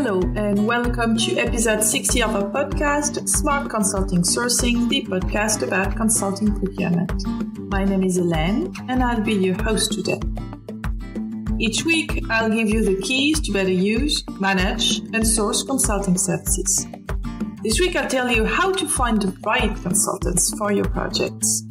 Hello and welcome to episode 60 of our podcast, Smart Consulting Sourcing, the podcast about consulting procurement. My name is Hélène and I'll be your host today. Each week, I'll give you the keys to better use, manage, and source consulting services. This week, I'll tell you how to find the right consultants for your projects.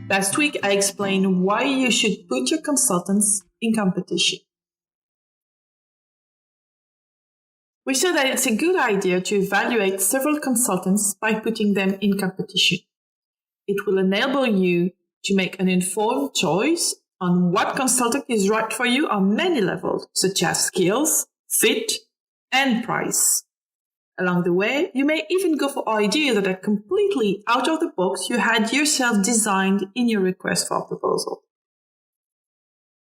Last week, I explained why you should put your consultants in competition. We saw that it's a good idea to evaluate several consultants by putting them in competition. It will enable you to make an informed choice on what consultant is right for you on many levels, such as skills, fit, and price. Along the way, you may even go for ideas that are completely out of the box you had yourself designed in your request for proposal.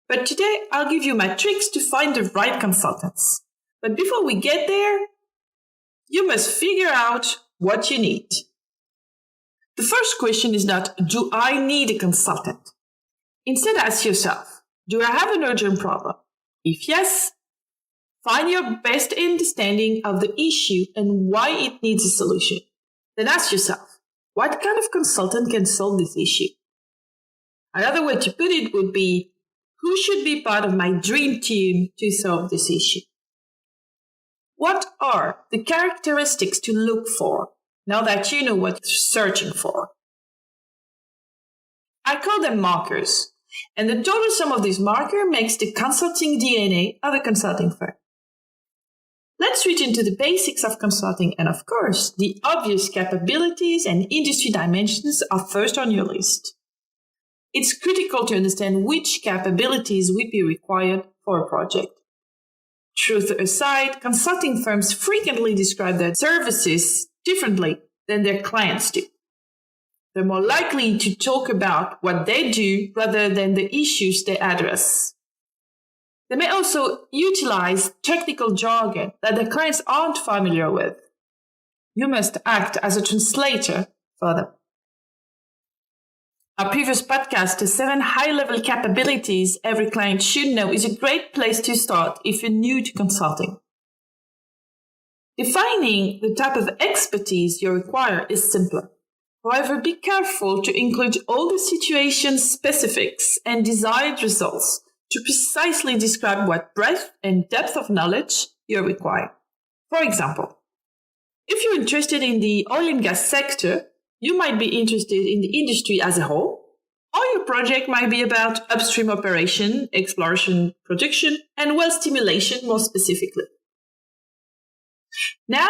But today, I'll give you my tricks to find the right consultants. But before we get there, you must figure out what you need. The first question is not, do I need a consultant? Instead, ask yourself, do I have an urgent problem? If yes, find your best understanding of the issue and why it needs a solution. Then ask yourself, what kind of consultant can solve this issue? Another way to put it would be, who should be part of my dream team to solve this issue? What are the characteristics to look for now that you know what you're searching for? I call them markers, and the total sum of these markers makes the consulting DNA of a consulting firm. Let's reach into the basics of consulting, and of course, the obvious capabilities and industry dimensions are first on your list. It's critical to understand which capabilities would be required for a project. Truth aside, consulting firms frequently describe their services differently than their clients do. They're more likely to talk about what they do rather than the issues they address. They may also utilize technical jargon that their clients aren't familiar with. You must act as a translator for them. Our previous podcast, the 7 high-level capabilities every client should know, is a great place to start if you're new to consulting. Defining the type of expertise you require is simpler. However, be careful to include all the situation specifics and desired results to precisely describe what breadth and depth of knowledge you require. For example, if you're interested in the oil and gas sector, you might be interested in the industry as a whole, or your project might be about upstream operation, exploration, production, and well stimulation more specifically. Now,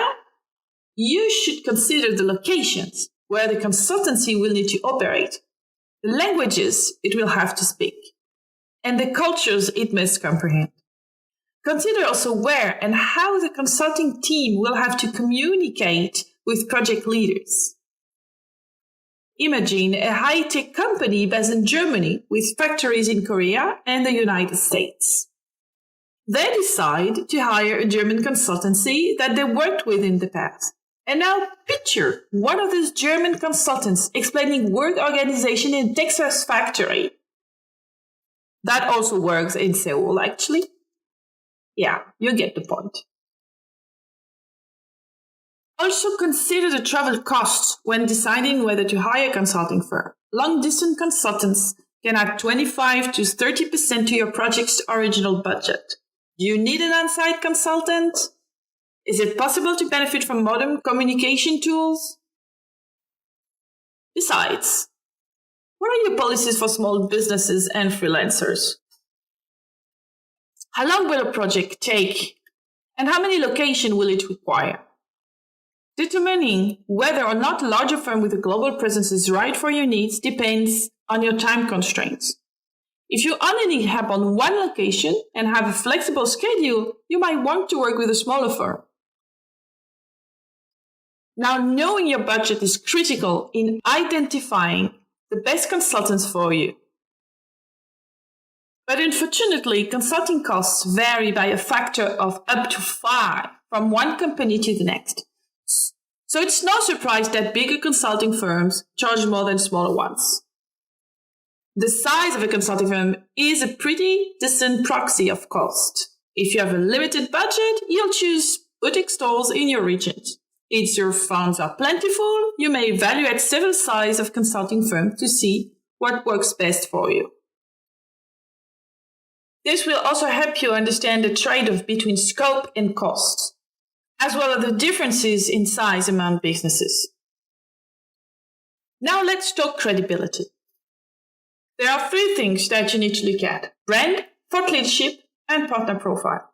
you should consider the locations where the consultancy will need to operate, the languages it will have to speak, and the cultures it must comprehend. Consider also where and how the consulting team will have to communicate with project leaders. Imagine a high-tech company based in Germany with factories in Korea and the United States. They decide to hire a German consultancy that they worked with in the past. And now picture one of these German consultants explaining work organization in a Texas factory. That also works in Seoul, actually. Yeah, you get the point. Also consider the travel costs when deciding whether to hire a consulting firm. Long-distance consultants can add 25 to 30% to your project's original budget. Do you need an on-site consultant? Is it possible to benefit from modern communication tools? Besides, what are your policies for small businesses and freelancers? How long will a project take? And how many locations will it require? Determining whether or not a larger firm with a global presence is right for your needs depends on your time constraints. If you only need help on one location and have a flexible schedule, you might want to work with a smaller firm. Now, knowing your budget is critical in identifying the best consultants for you. But unfortunately, consulting costs vary by a factor of up to 5 from one company to the next. So it's no surprise that bigger consulting firms charge more than smaller ones. The size of a consulting firm is a pretty decent proxy of cost. If you have a limited budget, you'll choose boutique stores in your region. If your funds are plentiful, you may evaluate several sizes of consulting firms to see what works best for you. This will also help you understand the trade-off between scope and cost, as well as the differences in size among businesses. Now let's talk credibility. There are 3 things that you need to look at: brand, thought leadership, and partner profile.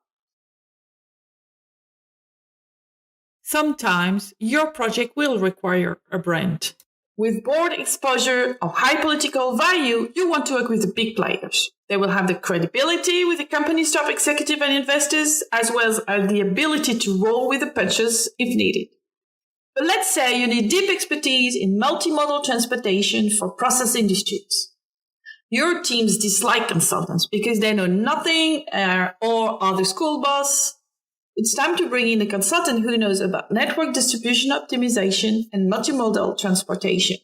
Sometimes your project will require a brand. With board exposure or high political value, you want to work with the big players. They will have the credibility with the company's top executive and investors, as well as the ability to roll with the punches if needed. But let's say you need deep expertise in multimodal transportation for process industries. Your teams dislike consultants because they know nothing or are the school bus. It's time to bring in a consultant who knows about network distribution optimization and multimodal transportation.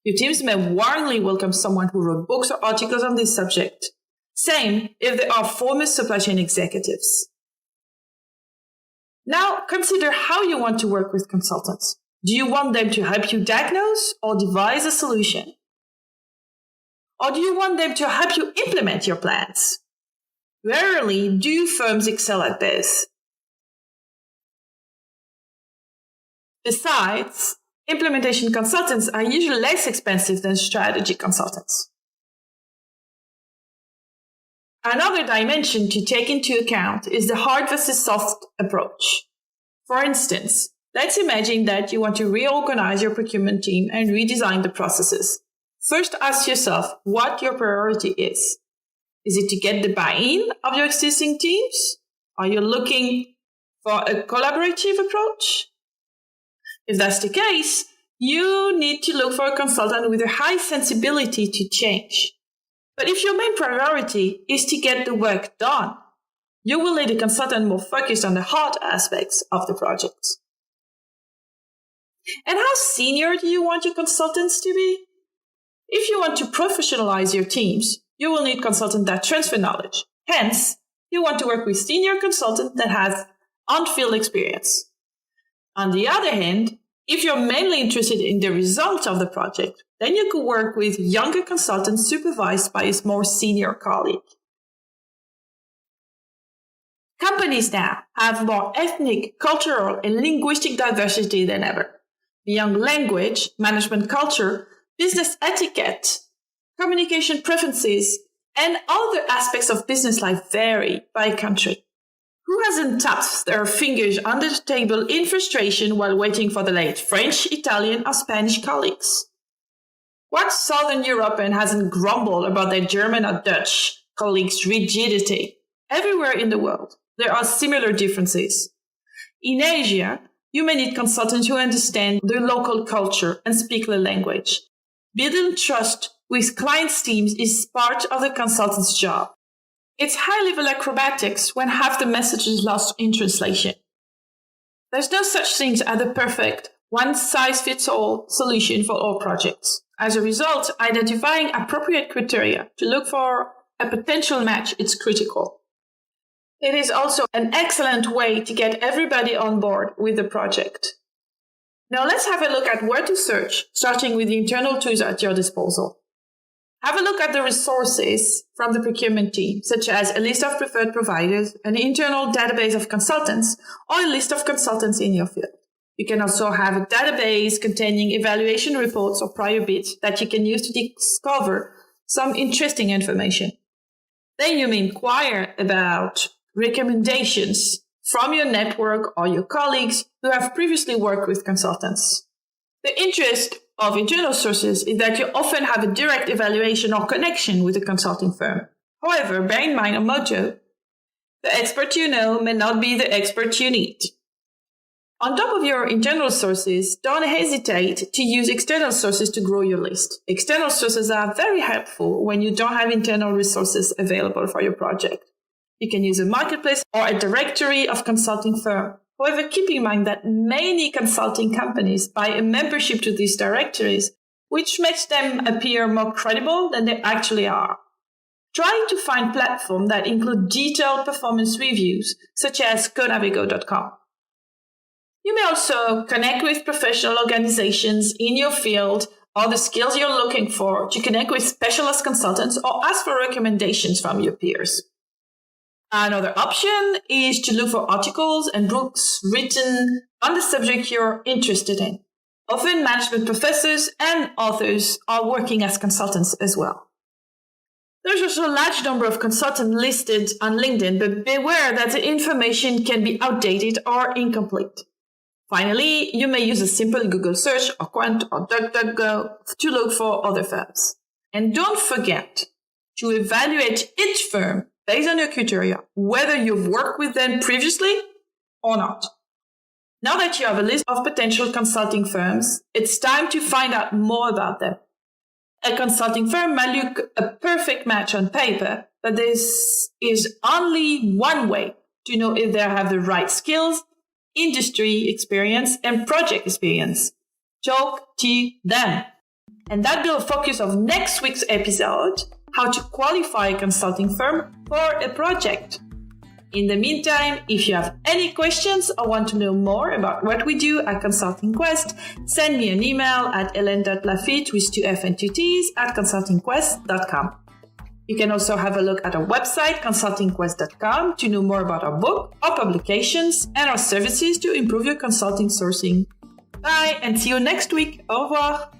Your teams may warmly welcome someone who wrote books or articles on this subject. Same if they are former supply chain executives. Now, consider how you want to work with consultants. Do you want them to help you diagnose or devise a solution? Or do you want them to help you implement your plans? Rarely do firms excel at this. Besides, implementation consultants are usually less expensive than strategy consultants. Another dimension to take into account is the hard versus soft approach. For instance, let's imagine that you want to reorganize your procurement team and redesign the processes. First, ask yourself what your priority is. Is it to get the buy-in of your existing teams? Are you looking for a collaborative approach? If that's the case, you need to look for a consultant with a high sensibility to change. But if your main priority is to get the work done, you will need a consultant more focused on the hard aspects of the project. And how senior do you want your consultants to be? If you want to professionalize your teams, you will need consultants that transfer knowledge. Hence, you want to work with senior consultants that have on-field experience. On the other hand, if you're mainly interested in the result of the project, then you could work with younger consultants supervised by a more senior colleague. Companies now have more ethnic, cultural, and linguistic diversity than ever. Beyond language, management culture, business etiquette, communication preferences, and other aspects of business life vary by country. Who hasn't tapped their fingers under the table in frustration while waiting for the late French, Italian, or Spanish colleagues? What Southern European hasn't grumbled about their German or Dutch colleagues' rigidity? Everywhere in the world, there are similar differences. In Asia, you may need consultants who understand the local culture and speak the language. Building trust with clients' teams is part of the consultant's job. It's high-level acrobatics when half the message is lost in translation. There's no such thing as the perfect one-size-fits-all solution for all projects. As a result, identifying appropriate criteria to look for a potential match is critical. It is also an excellent way to get everybody on board with the project. Now let's have a look at where to search, starting with the internal tools at your disposal. Have a look at the resources from the procurement team, such as a list of preferred providers, an internal database of consultants, or a list of consultants in your field. You can also have a database containing evaluation reports or prior bids that you can use to discover some interesting information. Then you may inquire about recommendations from your network or your colleagues who have previously worked with consultants. The interest of internal sources is that you often have a direct evaluation or connection with a consulting firm. However, bear in mind a motto: the expert you know may not be the expert you need. On top of your internal sources, don't hesitate to use external sources to grow your list. External sources are very helpful when you don't have internal resources available for your project. You can use a marketplace or a directory of consulting firms. However, keep in mind that many consulting companies buy a membership to these directories, which makes them appear more credible than they actually are. try to find platforms that include detailed performance reviews, such as conavigo.com. You may also connect with professional organizations in your field or the skills you're looking for to connect with specialist consultants or ask for recommendations from your peers. Another option is to look for articles and books written on the subject you're interested in. Often management professors and authors are working as consultants as well. There's also a large number of consultants listed on LinkedIn, but beware that the information can be outdated or incomplete. Finally, you may use a simple Google search or Quant or DuckDuckGo to look for other firms. And don't forget to evaluate each firm based on your criteria, whether you've worked with them previously or not. Now that you have a list of potential consulting firms, it's time to find out more about them. A consulting firm might look a perfect match on paper, but this is only one way to know if they have the right skills, industry experience, and project experience. Talk to them. And that will focus of next week's episode, how to qualify a consulting firm for a project. In the meantime, if you have any questions or want to know more about what we do at Consulting Quest, send me an email at helen.lafitte with 2 F and 2 T's at consultingquest.com. You can also have a look at our website, consultingquest.com, to know more about our book, our publications, and our services to improve your consulting sourcing. Bye, and see you next week. Au revoir.